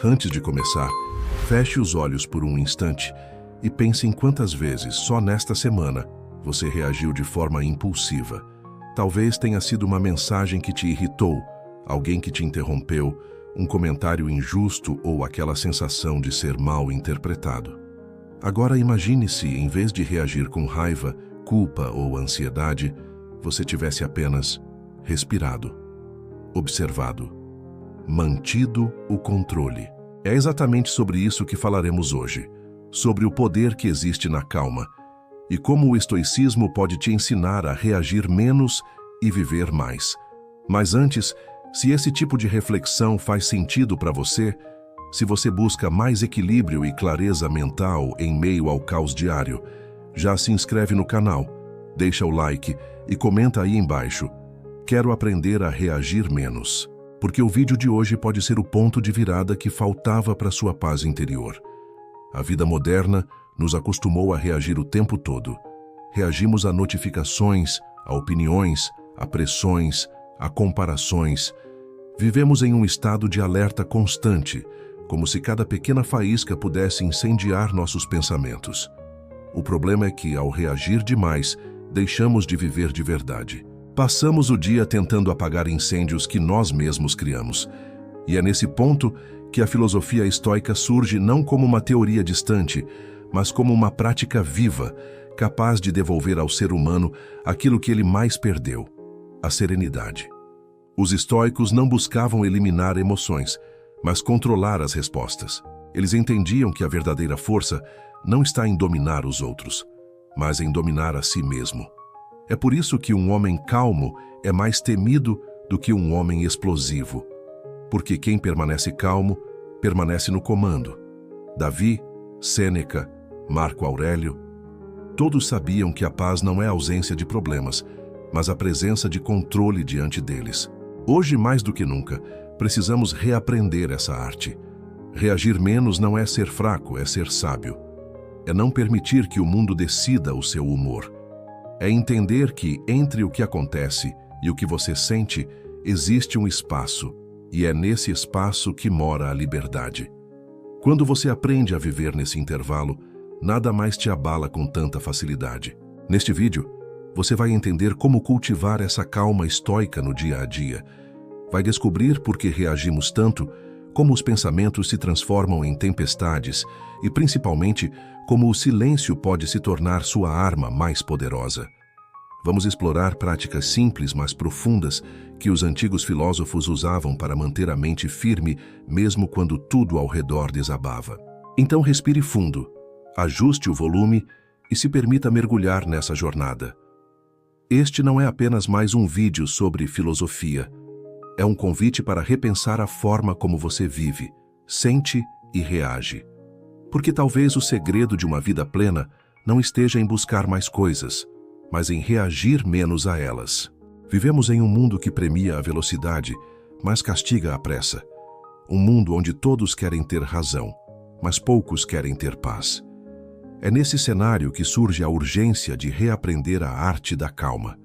Antes de começar, feche os olhos por um instante e pense em quantas vezes, só nesta semana, você reagiu de forma impulsiva. Talvez tenha sido uma mensagem que te irritou, alguém que te interrompeu, um comentário injusto ou aquela sensação de ser mal interpretado. Agora imagine se, em vez de reagir com raiva, culpa ou ansiedade, você tivesse apenas respirado, observado, mantido o controle. É exatamente sobre isso que falaremos hoje, sobre o poder que existe na calma e como o estoicismo pode te ensinar a reagir menos e viver mais. Mas antes, se esse tipo de reflexão faz sentido para você, se você busca mais equilíbrio e clareza mental em meio ao caos diário, já se inscreve no canal, deixa o like e comenta aí embaixo: quero aprender a reagir menos. Porque o vídeo de hoje pode ser o ponto de virada que faltava para sua paz interior. A vida moderna nos acostumou a reagir o tempo todo. Reagimos a notificações, a opiniões, a pressões, a comparações. Vivemos em um estado de alerta constante, como se cada pequena faísca pudesse incendiar nossos pensamentos. O problema é que, ao reagir demais, deixamos de viver de verdade. Passamos o dia tentando apagar incêndios que nós mesmos criamos. E é nesse ponto que a filosofia estoica surge não como uma teoria distante, mas como uma prática viva, capaz de devolver ao ser humano aquilo que ele mais perdeu: a serenidade. Os estoicos não buscavam eliminar emoções, mas controlar as respostas. Eles entendiam que a verdadeira força não está em dominar os outros, mas em dominar a si mesmo. É por isso que um homem calmo é mais temido do que um homem explosivo. Porque quem permanece calmo, permanece no comando. Davi, Sêneca, Marco Aurélio, todos sabiam que a paz não é a ausência de problemas, mas a presença de controle diante deles. Hoje, mais do que nunca, precisamos reaprender essa arte. Reagir menos não é ser fraco, é ser sábio. É não permitir que o mundo decida o seu humor. É entender que, entre o que acontece e o que você sente, existe um espaço, e é nesse espaço que mora a liberdade. Quando você aprende a viver nesse intervalo, nada mais te abala com tanta facilidade. Neste vídeo, você vai entender como cultivar essa calma estoica no dia a dia. Vai descobrir por que reagimos tanto, como os pensamentos se transformam em tempestades e, principalmente, como o silêncio pode se tornar sua arma mais poderosa. Vamos explorar práticas simples, mas profundas, que os antigos filósofos usavam para manter a mente firme, mesmo quando tudo ao redor desabava. Então respire fundo, ajuste o volume e se permita mergulhar nessa jornada. Este não é apenas mais um vídeo sobre filosofia. É um convite para repensar a forma como você vive, sente e reage. Porque talvez o segredo de uma vida plena não esteja em buscar mais coisas, mas em reagir menos a elas. Vivemos em um mundo que premia a velocidade, mas castiga a pressa. Um mundo onde todos querem ter razão, mas poucos querem ter paz. É nesse cenário que surge a urgência de reaprender a arte da calma.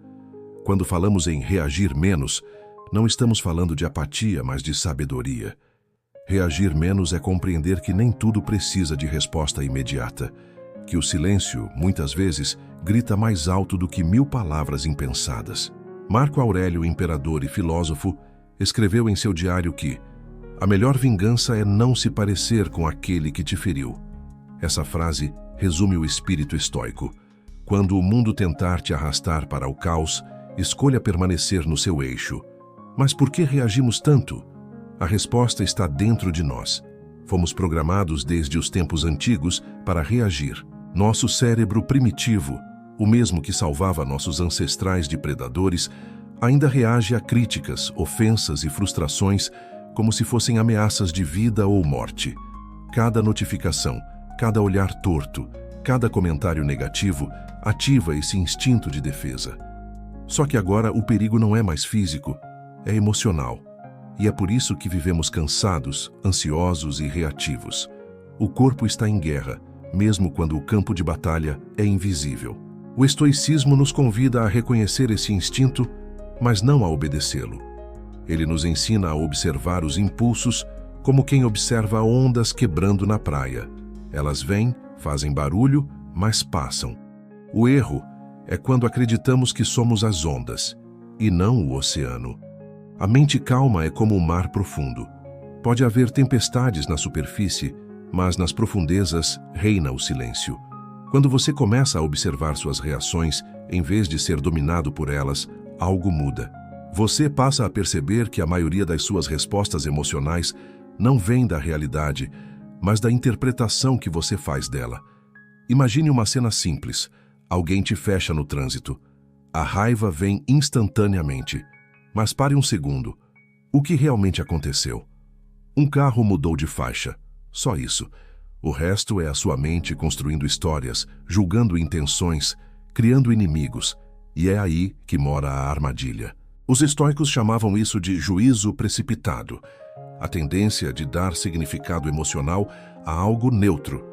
Quando falamos em reagir menos, não estamos falando de apatia, mas de sabedoria. Reagir menos é compreender que nem tudo precisa de resposta imediata, que o silêncio, muitas vezes, grita mais alto do que 1000 palavras impensadas. Marco Aurélio, imperador e filósofo, escreveu em seu diário que a melhor vingança é não se parecer com aquele que te feriu. Essa frase resume o espírito estoico. Quando o mundo tentar te arrastar para o caos, escolha permanecer no seu eixo. Mas por que reagimos tanto? A resposta está dentro de nós. Fomos programados desde os tempos antigos para reagir. Nosso cérebro primitivo, o mesmo que salvava nossos ancestrais de predadores, ainda reage a críticas, ofensas e frustrações como se fossem ameaças de vida ou morte. Cada notificação, cada olhar torto, cada comentário negativo ativa esse instinto de defesa. Só que agora o perigo não é mais físico, é emocional. E é por isso que vivemos cansados, ansiosos e reativos. O corpo está em guerra, mesmo quando o campo de batalha é invisível. O estoicismo nos convida a reconhecer esse instinto, mas não a obedecê-lo. Ele nos ensina a observar os impulsos como quem observa ondas quebrando na praia. Elas vêm, fazem barulho, mas passam. O erro é quando acreditamos que somos as ondas, e não o oceano. A mente calma é como o mar profundo. Pode haver tempestades na superfície, mas nas profundezas reina o silêncio. Quando você começa a observar suas reações, em vez de ser dominado por elas, algo muda. Você passa a perceber que a maioria das suas respostas emocionais não vem da realidade, mas da interpretação que você faz dela. Imagine uma cena simples. Alguém te fecha no trânsito. A raiva vem instantaneamente. Mas pare um segundo. O que realmente aconteceu? Um carro mudou de faixa. Só isso. O resto é a sua mente construindo histórias, julgando intenções, criando inimigos. E é aí que mora a armadilha. Os estoicos chamavam isso de juízo precipitado, a tendência de dar significado emocional a algo neutro.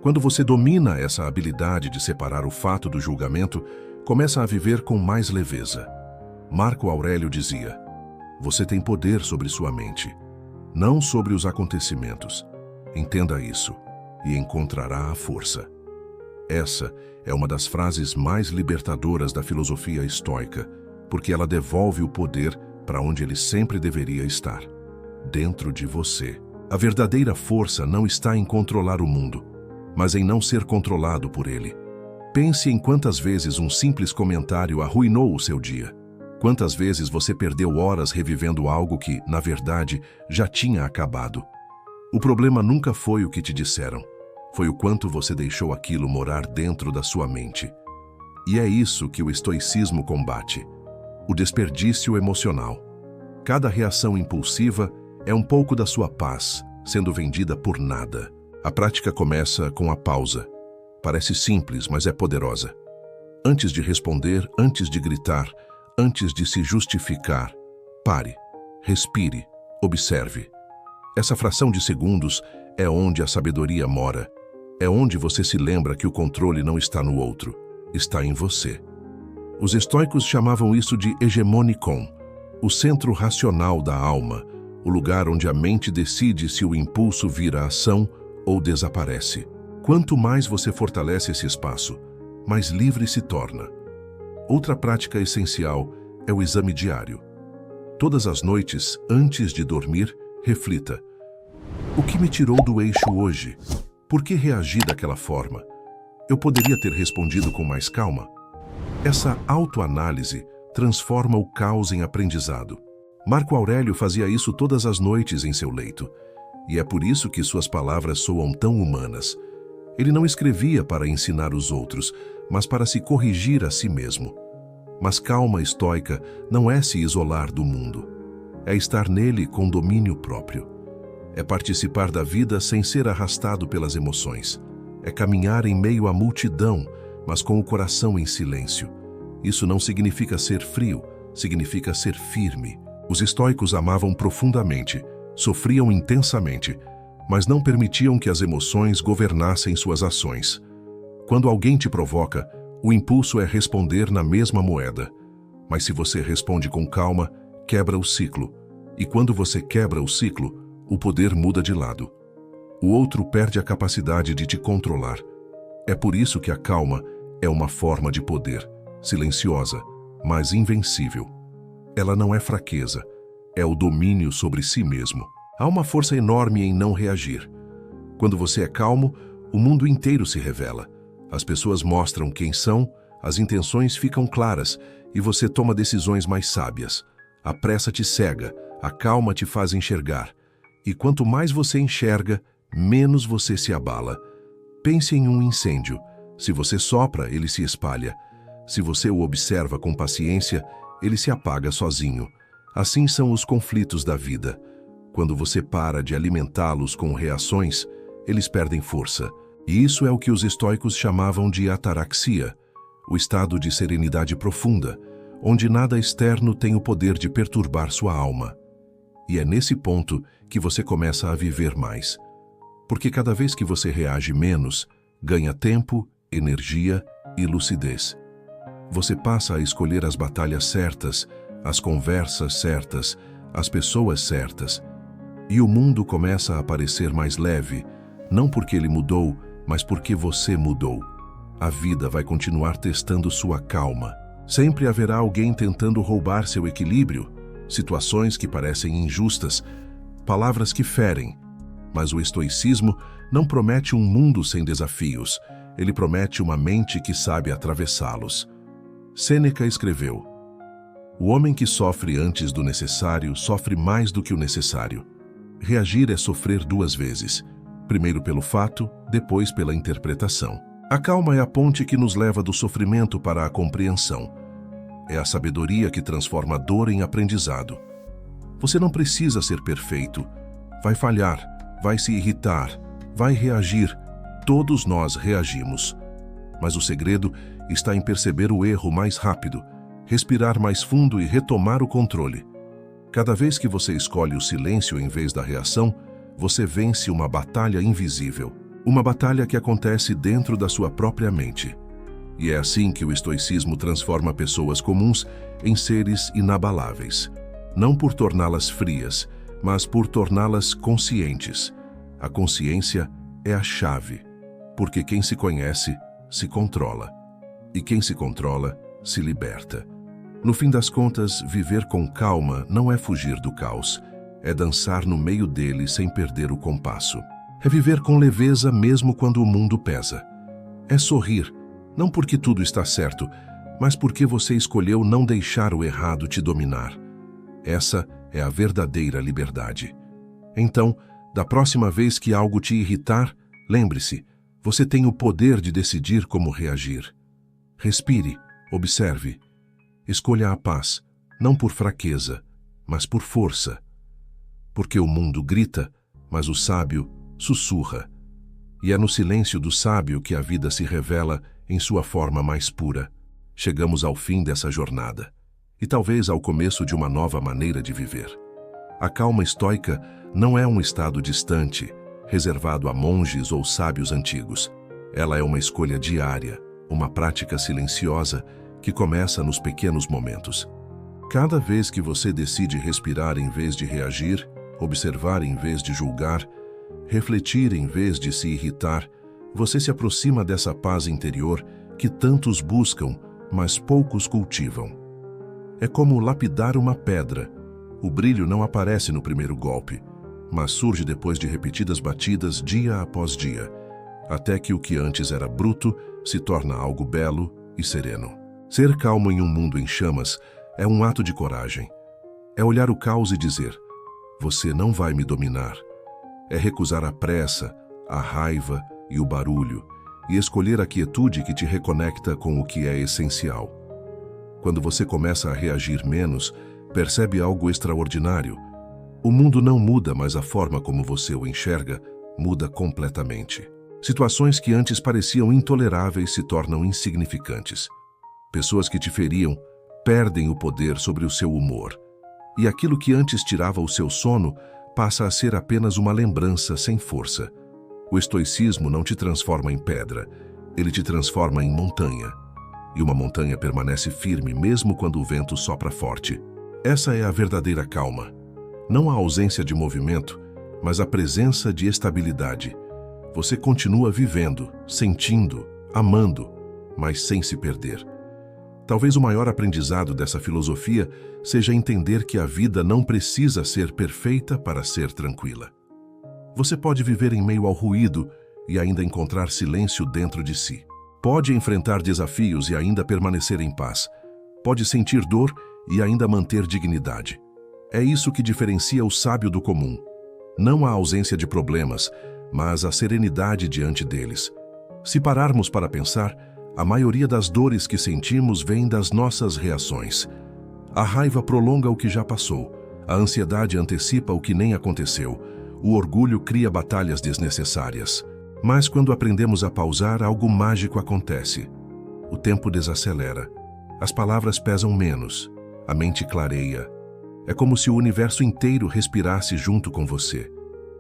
Quando você domina essa habilidade de separar o fato do julgamento, começa a viver com mais leveza. Marco Aurélio dizia: você tem poder sobre sua mente, não sobre os acontecimentos. Entenda isso e encontrará a força. Essa é uma das frases mais libertadoras da filosofia estoica, porque ela devolve o poder para onde ele sempre deveria estar, dentro de você. A verdadeira força não está em controlar o mundo, mas em não ser controlado por ele. Pense em quantas vezes um simples comentário arruinou o seu dia. Quantas vezes você perdeu horas revivendo algo que, na verdade, já tinha acabado. O problema nunca foi o que te disseram, foi o quanto você deixou aquilo morar dentro da sua mente. E é isso que o estoicismo combate: o desperdício emocional. Cada reação impulsiva é um pouco da sua paz, sendo vendida por nada. A prática começa com a pausa. Parece simples, mas é poderosa. Antes de responder, antes de gritar, antes de se justificar, pare, respire, observe. Essa fração de segundos é onde a sabedoria mora. É onde você se lembra que o controle não está no outro, está em você. Os estoicos chamavam isso de hegemonikon, o centro racional da alma, o lugar onde a mente decide se o impulso vira ação ou desaparece. Quanto mais você fortalece esse espaço, mais livre se torna. Outra prática essencial é o exame diário. Todas as noites, antes de dormir, reflita: o que me tirou do eixo hoje? Por que reagi daquela forma? Eu poderia ter respondido com mais calma? Essa autoanálise transforma o caos em aprendizado. Marco Aurélio fazia isso todas as noites em seu leito, e é por isso que suas palavras soam tão humanas. Ele não escrevia para ensinar os outros, mas para se corrigir a si mesmo. Mas calma estoica não é se isolar do mundo. É estar nele com domínio próprio. É participar da vida sem ser arrastado pelas emoções. É caminhar em meio à multidão, mas com o coração em silêncio. Isso não significa ser frio, significa ser firme. Os estoicos amavam profundamente, sofriam intensamente, mas não permitiam que as emoções governassem suas ações. Quando alguém te provoca, o impulso é responder na mesma moeda. Mas se você responde com calma, quebra o ciclo. E quando você quebra o ciclo, o poder muda de lado. O outro perde a capacidade de te controlar. É por isso que a calma é uma forma de poder, silenciosa, mas invencível. Ela não é fraqueza, é o domínio sobre si mesmo. Há uma força enorme em não reagir. Quando você é calmo, o mundo inteiro se revela. As pessoas mostram quem são, as intenções ficam claras e você toma decisões mais sábias. A pressa te cega, a calma te faz enxergar. E quanto mais você enxerga, menos você se abala. Pense em um incêndio. Se você sopra, ele se espalha. Se você o observa com paciência, ele se apaga sozinho. Assim são os conflitos da vida. Quando você para de alimentá-los com reações, eles perdem força. E isso é o que os estoicos chamavam de ataraxia, o estado de serenidade profunda, onde nada externo tem o poder de perturbar sua alma. E é nesse ponto que você começa a viver mais. Porque cada vez que você reage menos, ganha tempo, energia e lucidez. Você passa a escolher as batalhas certas, as conversas certas, as pessoas certas. E o mundo começa a parecer mais leve, não porque ele mudou, mas porque você mudou. A vida vai continuar testando sua calma. Sempre haverá alguém tentando roubar seu equilíbrio, situações que parecem injustas, palavras que ferem. Mas o estoicismo não promete um mundo sem desafios, ele promete uma mente que sabe atravessá-los. Sêneca escreveu: "O homem que sofre antes do necessário sofre mais do que o necessário." Reagir é sofrer duas vezes, primeiro pelo fato, depois pela interpretação. A calma é a ponte que nos leva do sofrimento para a compreensão. É a sabedoria que transforma a dor em aprendizado. Você não precisa ser perfeito. Vai falhar, vai se irritar, vai reagir. Todos nós reagimos. Mas o segredo está em perceber o erro mais rápido, respirar mais fundo e retomar o controle. Cada vez que você escolhe o silêncio em vez da reação, você vence uma batalha invisível. Uma batalha que acontece dentro da sua própria mente. E é assim que o estoicismo transforma pessoas comuns em seres inabaláveis. Não por torná-las frias, mas por torná-las conscientes. A consciência é a chave, porque quem se conhece, se controla. E quem se controla, se liberta. No fim das contas, viver com calma não é fugir do caos, é dançar no meio dele sem perder o compasso. É viver com leveza mesmo quando o mundo pesa. É sorrir, não porque tudo está certo, mas porque você escolheu não deixar o errado te dominar. Essa é a verdadeira liberdade. Então, da próxima vez que algo te irritar, lembre-se, você tem o poder de decidir como reagir. Respire, observe. Escolha a paz, não por fraqueza, mas por força. Porque o mundo grita, mas o sábio sussurra. E é no silêncio do sábio que a vida se revela em sua forma mais pura. Chegamos ao fim dessa jornada, e talvez ao começo de uma nova maneira de viver. A calma estoica não é um estado distante, reservado a monges ou sábios antigos. Ela é uma escolha diária, uma prática silenciosa que começa nos pequenos momentos. Cada vez que você decide respirar em vez de reagir, observar em vez de julgar, refletir em vez de se irritar, você se aproxima dessa paz interior que tantos buscam, mas poucos cultivam. É como lapidar uma pedra. O brilho não aparece no primeiro golpe, mas surge depois de repetidas batidas dia após dia, até que o que antes era bruto se torna algo belo e sereno. Ser calmo em um mundo em chamas é um ato de coragem. É olhar o caos e dizer: "Você não vai me dominar." É recusar a pressa, a raiva e o barulho, e escolher a quietude que te reconecta com o que é essencial. Quando você começa a reagir menos, percebe algo extraordinário. O mundo não muda, mas a forma como você o enxerga muda completamente. Situações que antes pareciam intoleráveis se tornam insignificantes. Pessoas que te feriam perdem o poder sobre o seu humor. E aquilo que antes tirava o seu sono passa a ser apenas uma lembrança sem força. O estoicismo não te transforma em pedra, ele te transforma em montanha. E uma montanha permanece firme mesmo quando o vento sopra forte. Essa é a verdadeira calma. Não a ausência de movimento, mas a presença de estabilidade. Você continua vivendo, sentindo, amando, mas sem se perder. Talvez o maior aprendizado dessa filosofia seja entender que a vida não precisa ser perfeita para ser tranquila. Você pode viver em meio ao ruído e ainda encontrar silêncio dentro de si. Pode enfrentar desafios e ainda permanecer em paz. Pode sentir dor e ainda manter dignidade. É isso que diferencia o sábio do comum. Não a ausência de problemas, mas a serenidade diante deles. Se pararmos para pensar, a maioria das dores que sentimos vem das nossas reações. A raiva prolonga o que já passou, a ansiedade antecipa o que nem aconteceu, o orgulho cria batalhas desnecessárias. Mas quando aprendemos a pausar, algo mágico acontece. O tempo desacelera, as palavras pesam menos, a mente clareia. É como se o universo inteiro respirasse junto com você,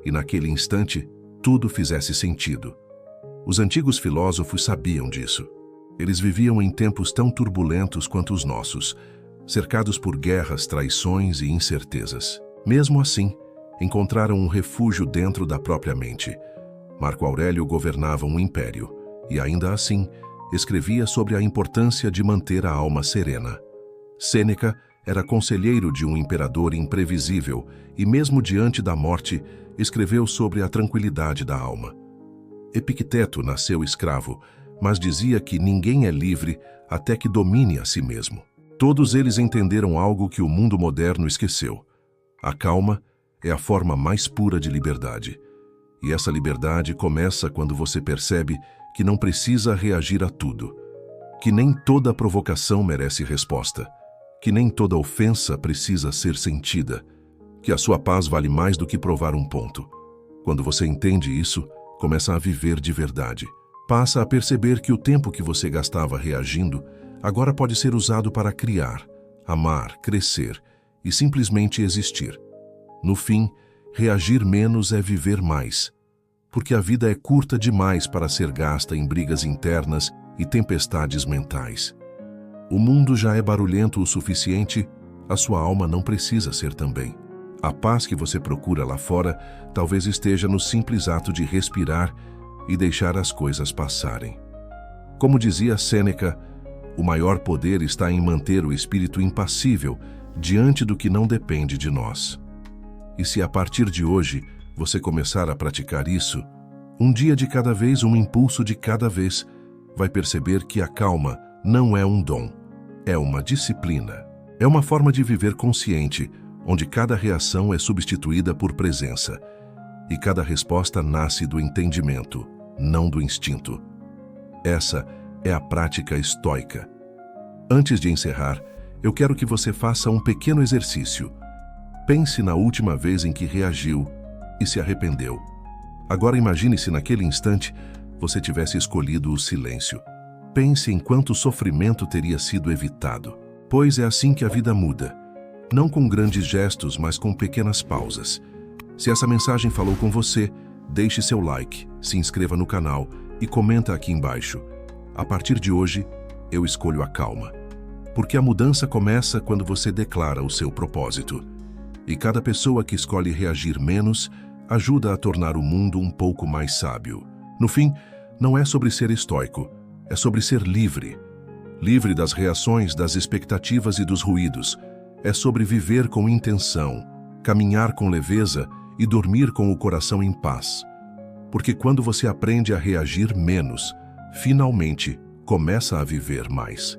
e naquele instante, tudo fizesse sentido. Os antigos filósofos sabiam disso. Eles viviam em tempos tão turbulentos quanto os nossos, cercados por guerras, traições e incertezas. Mesmo assim, encontraram um refúgio dentro da própria mente. Marco Aurélio governava um império e, ainda assim, escrevia sobre a importância de manter a alma serena. Sêneca era conselheiro de um imperador imprevisível e, mesmo diante da morte, escreveu sobre a tranquilidade da alma. Epicteto nasceu escravo, mas dizia que ninguém é livre até que domine a si mesmo. Todos eles entenderam algo que o mundo moderno esqueceu. A calma é a forma mais pura de liberdade. E essa liberdade começa quando você percebe que não precisa reagir a tudo, que nem toda provocação merece resposta, que nem toda ofensa precisa ser sentida, que a sua paz vale mais do que provar um ponto. Quando você entende isso, começa a viver de verdade. Passa a perceber que o tempo que você gastava reagindo agora pode ser usado para criar, amar, crescer e simplesmente existir. No fim, reagir menos é viver mais, porque a vida é curta demais para ser gasta em brigas internas e tempestades mentais. O mundo já é barulhento o suficiente, a sua alma não precisa ser também. A paz que você procura lá fora talvez esteja no simples ato de respirar e deixar as coisas passarem. Como dizia Sêneca, o maior poder está em manter o espírito impassível diante do que não depende de nós. E se a partir de hoje você começar a praticar isso, um dia de cada vez, um impulso de cada vez, vai perceber que a calma não é um dom, é uma disciplina. É uma forma de viver consciente, onde cada reação é substituída por presença, e cada resposta nasce do entendimento, não do instinto. Essa é a prática estoica. Antes de encerrar, eu quero que você faça um pequeno exercício. Pense na última vez em que reagiu e se arrependeu. Agora imagine se naquele instante você tivesse escolhido o silêncio. Pense em quanto sofrimento teria sido evitado. Pois é assim que a vida muda. Não com grandes gestos, mas com pequenas pausas. Se essa mensagem falou com você, deixe seu like, se inscreva no canal e comenta aqui embaixo. A partir de hoje, eu escolho a calma. Porque a mudança começa quando você declara o seu propósito. E cada pessoa que escolhe reagir menos ajuda a tornar o mundo um pouco mais sábio. No fim, não é sobre ser estoico, é sobre ser livre. Livre das reações, das expectativas e dos ruídos. É sobre viver com intenção, caminhar com leveza e dormir com o coração em paz. Porque quando você aprende a reagir menos, finalmente começa a viver mais.